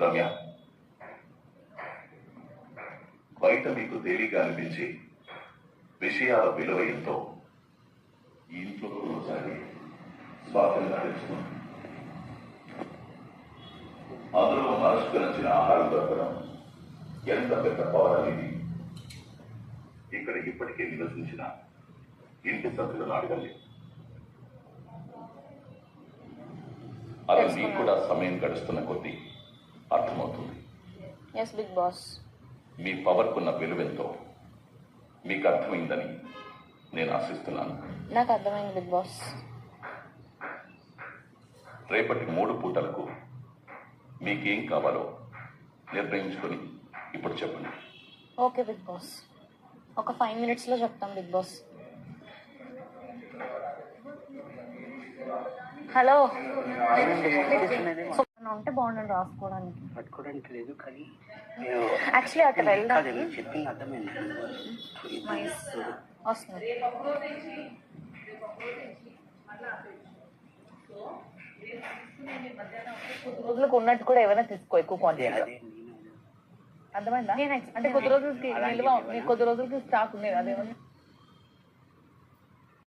రమ్య, బయట మీకు తేలిగా అనిపించి విషయాల విలువ ఎంతో ఇంట్లో ఒకసారి స్వాతంగా తెలుసుకుంది. అందులో మనసుకు నచ్చిన ఆహారం దొరకడం ఎంత పెద్ద పవర్ అనేది ఇక్కడ ఇప్పటికే నివసించిన ఇంటి సభ్యులను అడగండి. అది మీకు కూడా సమయం గడుస్తున్న కొద్దీ అర్థమవుతుంది. Yes Big Boss. మీ పవర్కున్న విలువెంతో మీకు అర్థమైందని నేను ఆశిస్తున్నాను. నాకు అర్థమైంది బిగ్ బాస్. రేపటి 3 పూటలకు మీకేం కావాలో నిర్ణయించుకొని ఇప్పుడు చెప్పండి. ఓకే బిగ్ బాస్, ఒక 5 minutesలో చెప్తాం బిగ్ బాస్. హలో, ఉంటే బాగుండండి రాసుకోవడానికి. పట్టుకోవడానికి లేదు కానీ యాక్చువల్లీ అక్కడ వెళ్ళాలి. చెప్పింది అర్థమైంది. వస్తుంది. రోజులకు ఉన్నట్టు కూడా ఏమైనా తీసుకో, ఎక్కువ క్వాంటిటీ. అర్థమైందా? అంటే కొద్ది రోజులకి నిల్వ, కొద్ది రోజులకి స్టాక్ ఉంది అదేమన్నా.